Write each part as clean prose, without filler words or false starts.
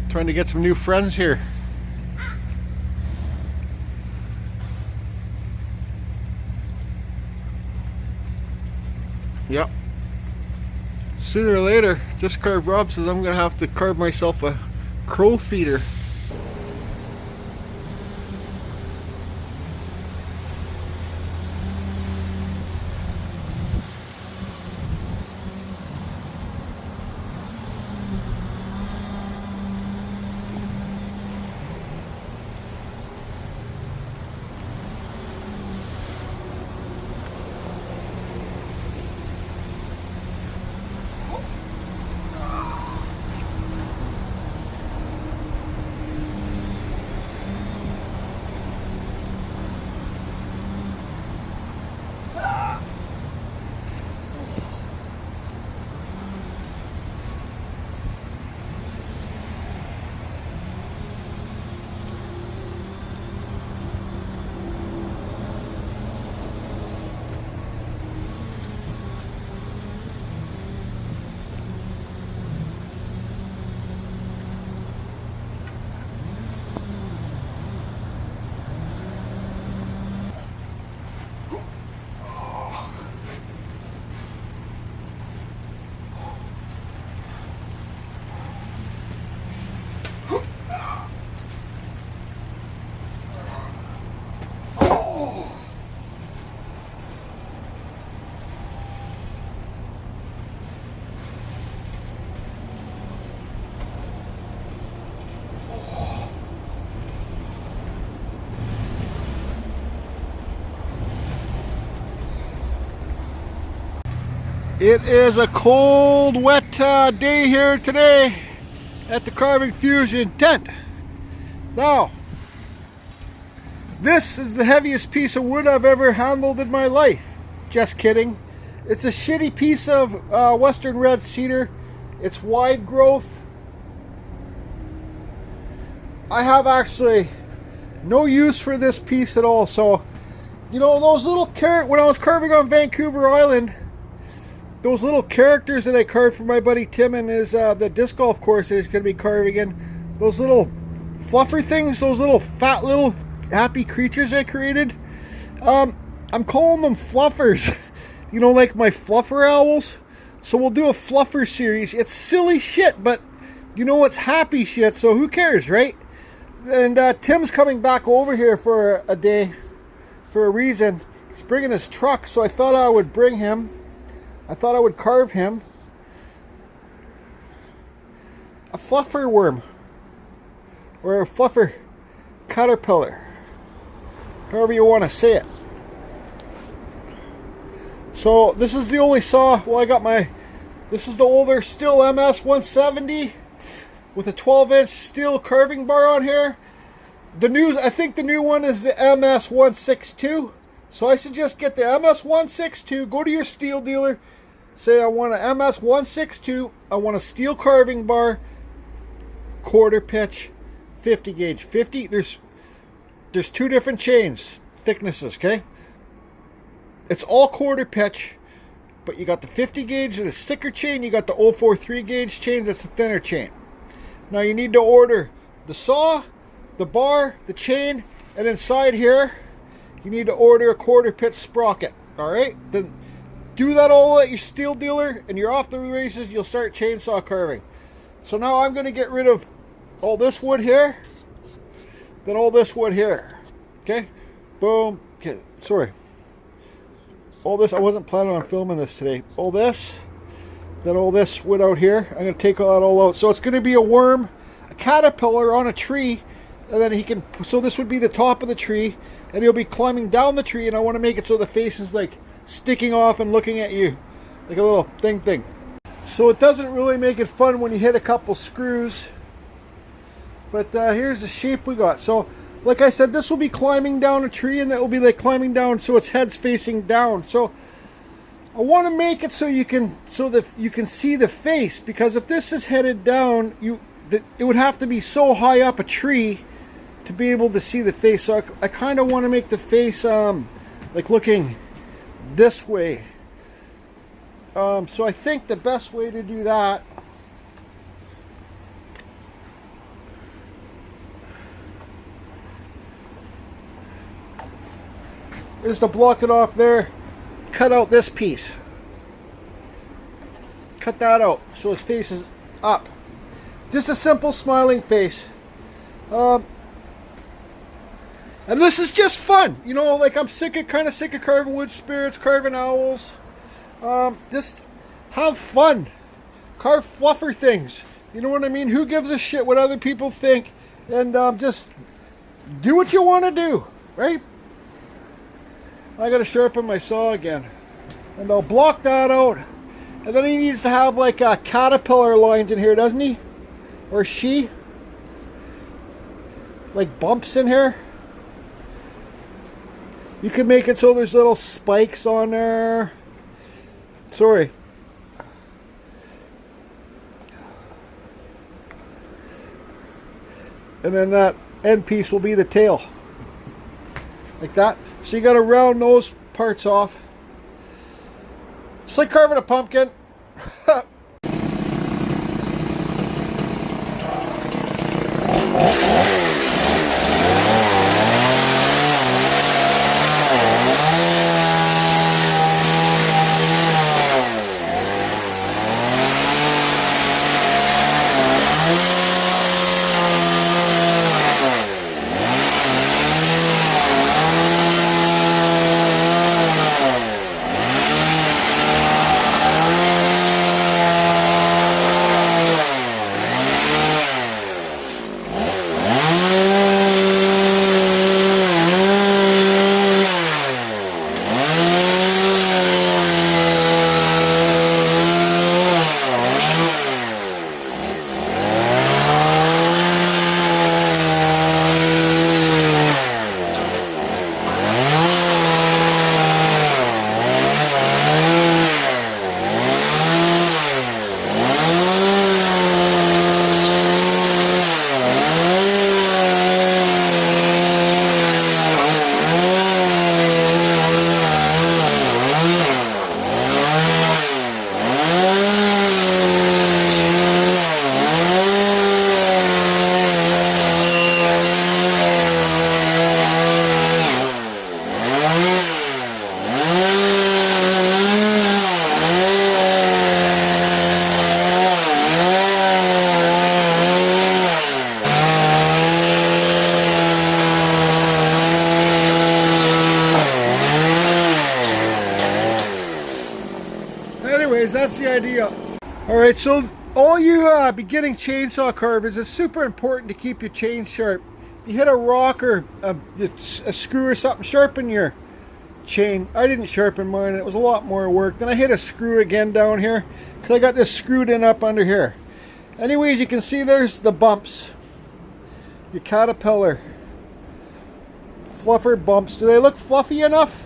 Trying to get some new friends here. Yep. Sooner or later, just carve Rob says I'm gonna have to carve myself a crow feeder. It is a cold, wet day here today at the Carving Fusion tent. Now, this is the heaviest piece of wood I've ever handled in my life. Just kidding. It's a shitty piece of Western red cedar. It's wide growth. I have actually no use for this piece at all. So, you know, those little when I was carving on Vancouver Island, those little characters that I carved for my buddy Tim and his the disc golf course that he's going to be carving in, those little fluffer things, those little fat little happy creatures I created, I'm calling them fluffers. You know, like my fluffer owls. So we'll do a fluffer series. It's silly shit, but you know it's happy shit, so who cares, right? And Tim's coming back over here for a day for a reason. He's bringing his truck, so I thought I would bring him. I thought I would carve him a fluffer worm or a fluffer caterpillar, however you want to say it. So this is the only saw. Well, I got this is the older Stihl MS 170 with a 12-inch steel carving bar on here. I think the new one is the MS 162. So I suggest get the MS 162. Go to your steel dealer. Say I want a MS 162. I want a steel carving bar, quarter pitch, 50 gauge. 50. There's two different chains, thicknesses. Okay. It's all quarter pitch, but you got the 50 gauge and the thicker chain. You got the 043 gauge chain. That's the thinner chain. Now you need to order the saw, the bar, the chain, and inside here you need to order a quarter pitch sprocket. All right, then do that all at your steel dealer and you're off the races. You'll start chainsaw carving. So now I'm going to get rid of all this wood here, then all this wood here. Okay, boom. Okay, sorry, all this, I wasn't planning on filming this today. All this, then all this wood out here, I'm going to take all that all out. So it's going to be a worm, a caterpillar on a tree, and then so this would be the top of the tree, and he'll be climbing down the tree, and I want to make it so the face is like sticking off and looking at you like a little thing. So it doesn't really make it fun when you hit a couple screws, but here's the shape we got. So like I said, this will be climbing down a tree, and that will be like climbing down so its head's facing down. So I want to make it so that you can see the face, because if this is headed down, it would have to be so high up a tree to be able to see the face. So I kind of want to make the face like looking this way. So I think the best way to do that is to block it off there, cut out this piece. Cut that out so his face is up. Just a simple smiling face. And this is just fun. You know, like I'm kind of sick of carving wood spirits, carving owls. Just have fun. Carve fluffer things. You know what I mean? Who gives a shit what other people think? And just do what you want to do, right? I gotta sharpen my saw again. And I'll block that out. And then he needs to have like Catapeller lines in here, doesn't he? Or she? Like bumps in here. You can make it so there's little spikes on there. Sorry. And then that end piece will be the tail. Like that. So you got to round those parts off. It's like carving a pumpkin. That's the idea. Alright, so all you beginning chainsaw carvers, it's super important to keep your chain sharp. You hit a rock or a screw or something, sharpen your chain. I didn't sharpen mine, it was a lot more work. Then I hit a screw again down here because I got this screwed in up under here. Anyways, you can see there's the bumps. Your Catapeller fluffer bumps. Do they look fluffy enough?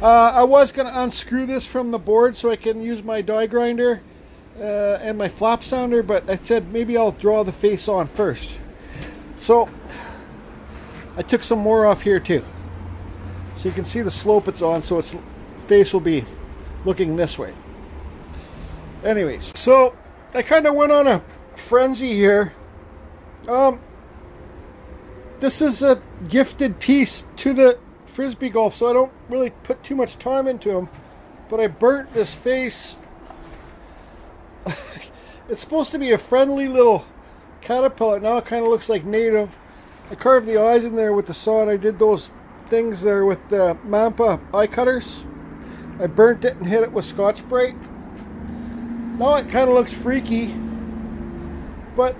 I was going to unscrew this from the board so I can use my die grinder and my flap sounder, but I said maybe I'll draw the face on first. So I took some more off here too. So you can see the slope it's on, so its face will be looking this way. Anyways, so I kind of went on a frenzy here. This is a gifted piece to the Frisbee golf, so I don't really put too much time into them, but I burnt this face. It's supposed to be a friendly little Catapeller. Now it kind of looks like native. I carved the eyes in there with the saw, and I did those things there with the Mampa eye cutters. I burnt it and hit it with Scotch Brite. Now it kind of looks freaky, but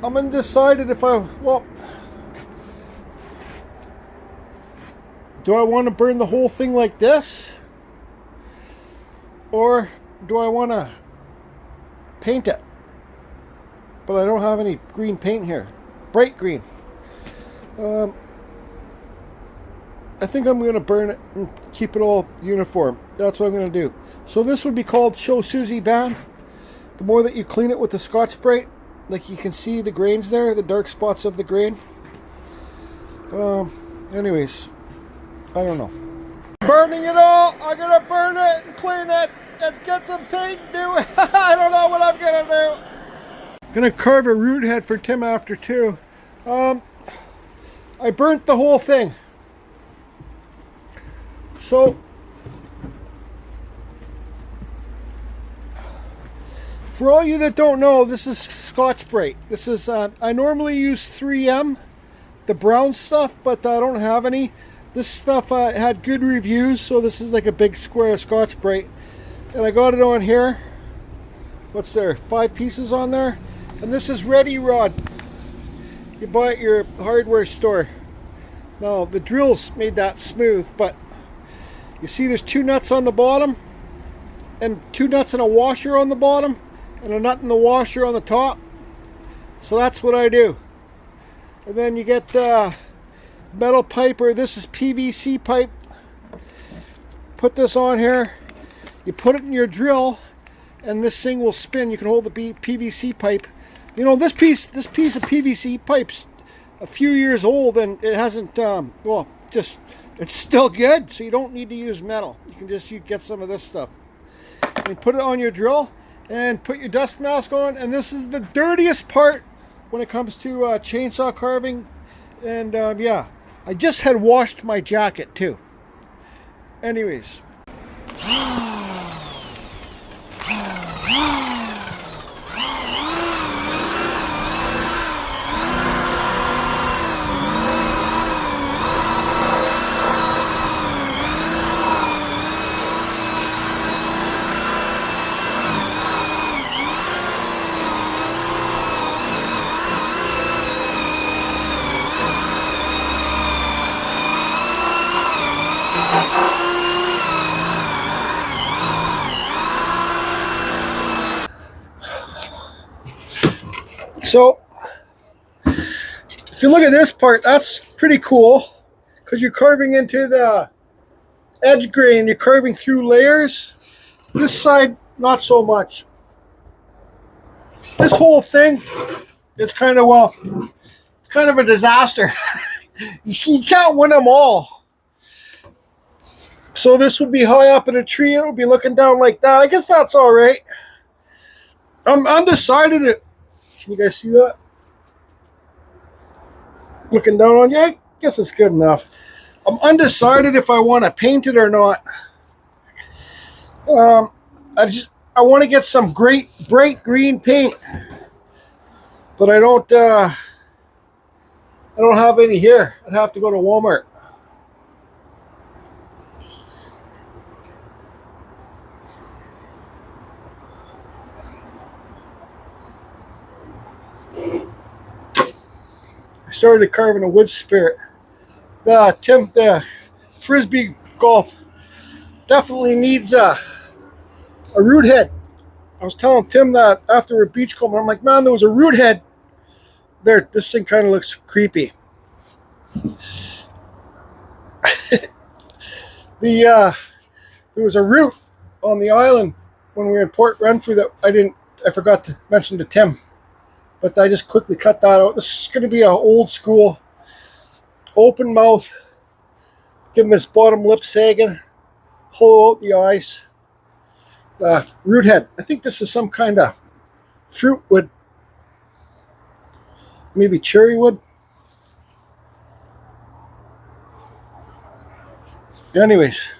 I'm undecided if do I want to burn the whole thing like this? Or do I want to paint it? But I don't have any green paint here. Bright green. I think I'm going to burn it and keep it all uniform. That's what I'm going to do. So this would be called Show Susie Ban. The more that you clean it with the Scotch Brite, Like you can see the grains there, the dark spots of the grain. Anyways, I don't know. Burning it all. I'm gonna burn it and clean it and get some paint and do it. I don't know what I'm gonna do. Gonna carve a root head for Tim after too. I burnt the whole thing. So for all you that don't know, this is Scotch Brite. This is I normally use 3M, the brown stuff, but I don't have any. This stuff had good reviews, so this is like a big square of Scotch Brite, and I got it on here. What's there? 5 pieces on there, and this is Ready Rod. You buy at your hardware store. Now the drills made that smooth, but you see there's 2 nuts on the bottom, and 2 nuts and a washer on the bottom, and a nut in the washer on the top. So that's what I do. And then you get metal pipe, or this is PVC pipe. Put this on here. You put it in your drill, and this thing will spin. You can hold the PVC pipe. You know, this piece of PVC pipe's a few years old, and it hasn't. Well, just it's still good. So you don't need to use metal. You can just get some of this stuff. And put it on your drill, and put your dust mask on. And this is the dirtiest part when it comes to chainsaw carving. And yeah, I just had washed my jacket too. Anyways. So, if you look at this part, that's pretty cool because you're carving into the edge grain. You're carving through layers. This side, not so much. This whole thing is kind of, well, it's kind of a disaster. You can't win them all. So this would be high up in a tree. It would be looking down like that. I guess that's all right. I'm undecided. Can you guys see that? Looking down on you? I guess it's good enough. I'm undecided if I want to paint it or not. I want to get some great bright green paint, but I don't have any here. I'd have to go to Walmart. I started carving a wood spirit. Tim, the frisbee golf definitely needs a root head. I was telling Tim that after a beachcomber, I'm like, man, there was a root head there. This thing kind of looks creepy. There was a root on the island when we were in Port Renfrew that I forgot to mention to Tim. But I just quickly cut that out. This is going to be an old school, open mouth. Give him his bottom lip sagging. Hollow out the eyes. Root head. I think this is some kind of fruit wood. Maybe cherry wood. Anyways,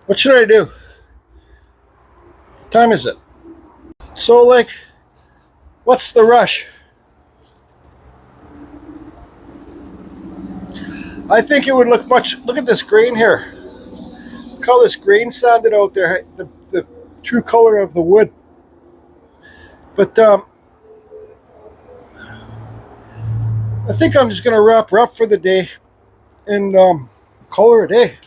what should I do? What time is it? So, like, what's the rush? I think it would look much. Look at this grain here. Look how this grain sanded out there. The true color of the wood. But I think I'm just gonna wrap her up for the day and call her a day.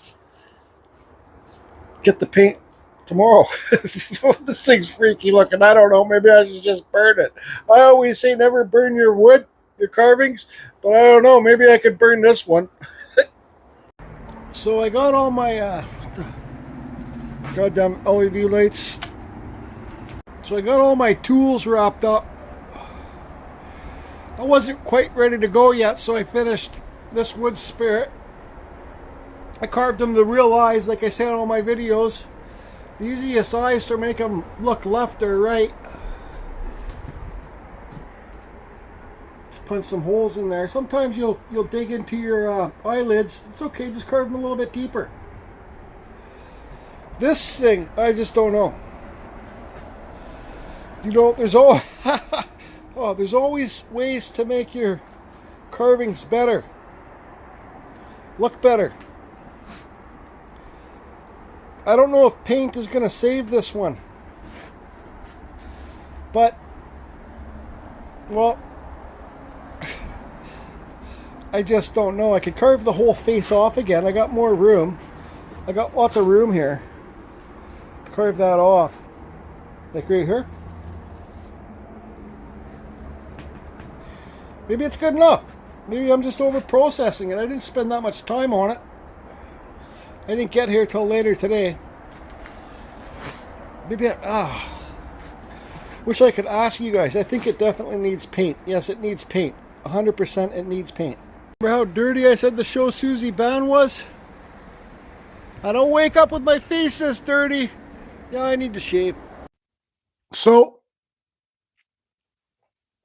Get the paint tomorrow. This thing's freaky looking. I don't know. Maybe I should just burn it. I always say never burn your wood, your carvings, but I don't know. Maybe I could burn this one. So I got all my goddamn LED lights. So I got all my tools wrapped up. I wasn't quite ready to go yet, so I finished this wood spirit. I carved them the real eyes, like I say in all my videos. The easiest eyes to make them look left or right. Just punch some holes in there. Sometimes you'll dig into your eyelids. It's okay, just carve them a little bit deeper. This thing, I just don't know. You know, there's there's always ways to make your carvings better, look better. I don't know if paint is going to save this one, but, well, I just don't know. I could carve the whole face off again. I got more room. I got lots of room here to carve that off, like right here. Maybe it's good enough. Maybe I'm just over processing it. I didn't spend that much time on it. I didn't get here till later today. Maybe wish I could ask you guys. I think it definitely needs paint. Yes, it needs paint. 100% it needs paint. Remember how dirty I said the Show Susie band was? I don't wake up with my face this dirty. Yeah, I need to shave. So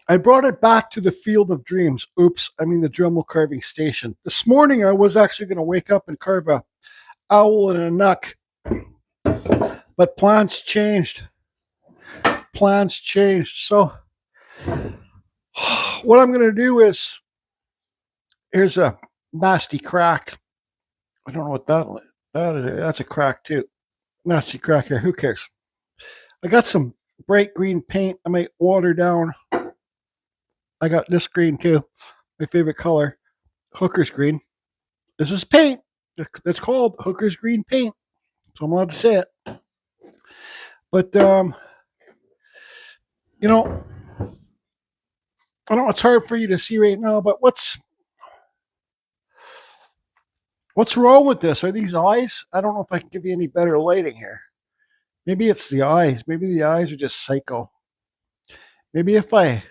I brought it back to the Field of Dreams. Oops, I mean the Dremel carving station. This morning I was actually going to wake up and carve a owl and a knuck. But plans changed. Plans changed. So what I'm going to do is, here's a nasty crack. I don't know what that is. That's a crack too. Nasty crack here. Who cares? I got some bright green paint. I might water down. I got this green too. My favorite color. Hooker's green. This is paint. It's called Hooker's green paint. So I'm allowed to say it. But, you know, I know it's hard for you to see right now, but what's wrong with this? Are these eyes? I don't know if I can give you any better lighting here. Maybe it's the eyes. Maybe the eyes are just psycho. Maybe if I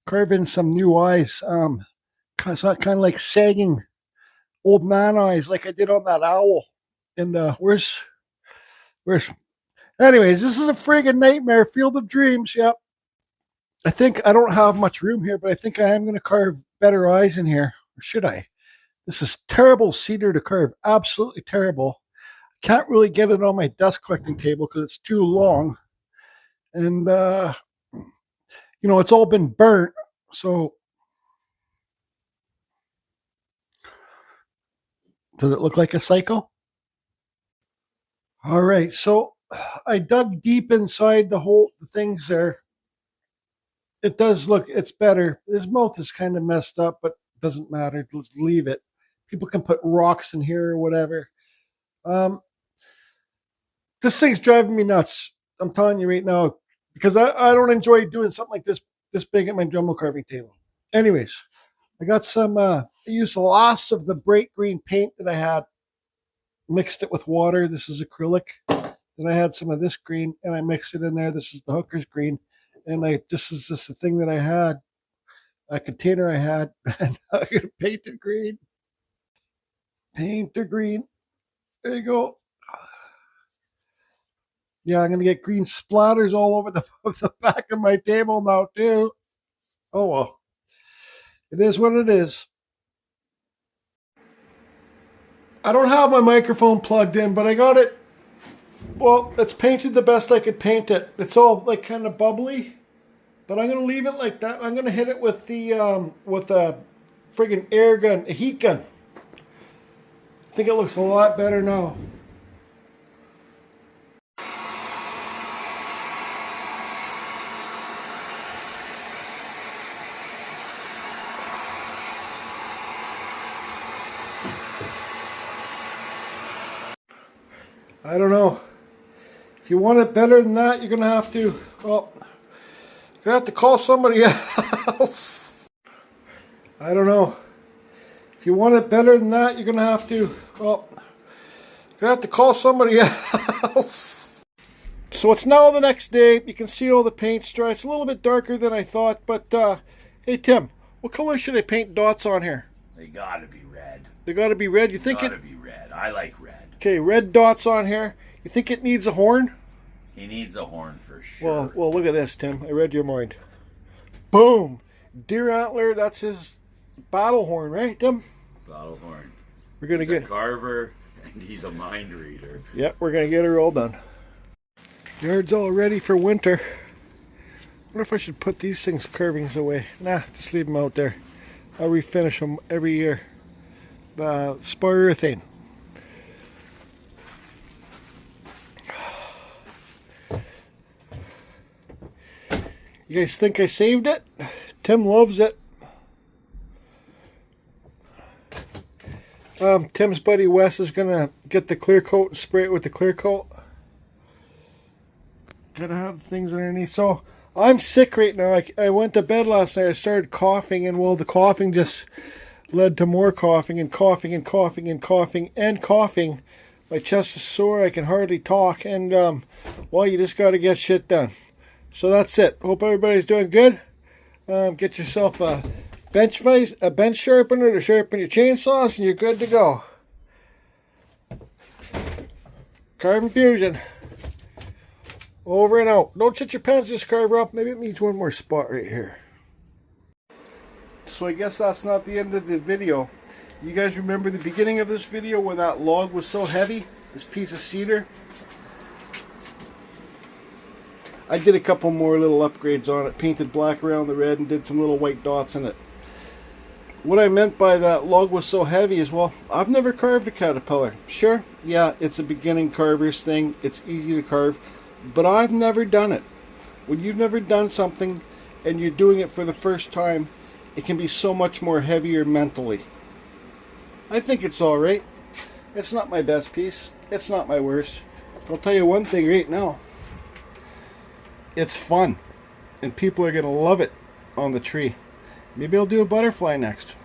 carve in some new eyes, kind of like sagging old man eyes like I did on that owl. And where's anyways, this is a friggin' nightmare. Field of Dreams. Yep. I think I don't have much room here, but I think I am going to carve better eyes in here. Or should I? This is terrible cedar to carve. Absolutely terrible. Can't really get it on my dust collecting table because it's too long. And, you know, it's all been burnt. So, does it look like a cycle? All right. So, I dug deep inside the things there. It does look, it's better. His mouth is kind of messed up, but it doesn't matter. Let's leave it. People can put rocks in here or whatever. This thing's driving me nuts. I'm telling you right now, because I don't enjoy doing something like this big at my Dremel carving table. Anyways, I got some, I used the last of the bright green paint that I had, mixed it with water. This is acrylic. Then I had some of this green and I mixed it in there. This is the Hooker's green. And this is just the thing that I had, a container I had, and I'm going to paint it green. Paint the green. There you go. Yeah, I'm going to get green splatters all over the back of my table now, too. Oh, well. It is what it is. I don't have my microphone plugged in, but I got it. Well, it's painted the best I could paint it. It's all like kind of bubbly, but I'm going to leave it like that. I'm going to hit it with with a friggin' air gun, a heat gun. I think it looks a lot better now. I don't know. If you want it better than that, you're going to have to, well, you're going to have to call somebody else. I don't know. If you want it better than that, you're going to have to, well, you're going to have to call somebody else. So it's now the next day. You can see all the paint's dry. It's a little bit darker than I thought, but hey, Tim, What color should I paint dots on here? They gotta be red. They gotta be red. You think Gotta be red. I like red. Okay, red dots on here. You think it needs a horn? He needs a horn for sure. Well, look at this, Tim. I read your mind. Boom! Deer antler. That's his battle horn, right, Tim? Battle horn. We're gonna He's get a carver and he's a mind reader. Yep, we're gonna get her all done. Yard's all ready for winter. I wonder if I should put these things carvings away. Nah, just leave them out there. I'll refinish them every year. Spar urethane. You guys think I saved it? Tim loves it. Tim's buddy Wes is gonna get the clear coat and spray it with the clear coat. Gotta have things underneath. So I'm sick right now. I went to bed last night. I started coughing, and well, the coughing just led to more coughing and coughing and coughing and coughing and coughing. My chest is sore. I can hardly talk, and well, you just gotta get shit done. So that's it. Hope everybody's doing good. Get yourself a bench sharpener to sharpen your chainsaws, and you're good to go. Carbon fusion. Over and out. Don't shut your pants, just carve her up. Maybe it needs one more spot right here. So I guess that's not the end of the video. You guys remember the beginning of this video where that log was so heavy? This piece of cedar? I did a couple more little upgrades on it. Painted black around the red and did some little white dots in it. What I meant by that log was so heavy is, well, I've never carved a caterpillar. Sure, yeah, it's a beginning carver's thing. It's easy to carve. But I've never done it. When you've never done something and you're doing it for the first time, it can be so much more heavier mentally. I think it's alright. It's not my best piece. It's not my worst. I'll tell you one thing right now. It's fun. And people are going to love it on the tree. Maybe I'll do a butterfly next.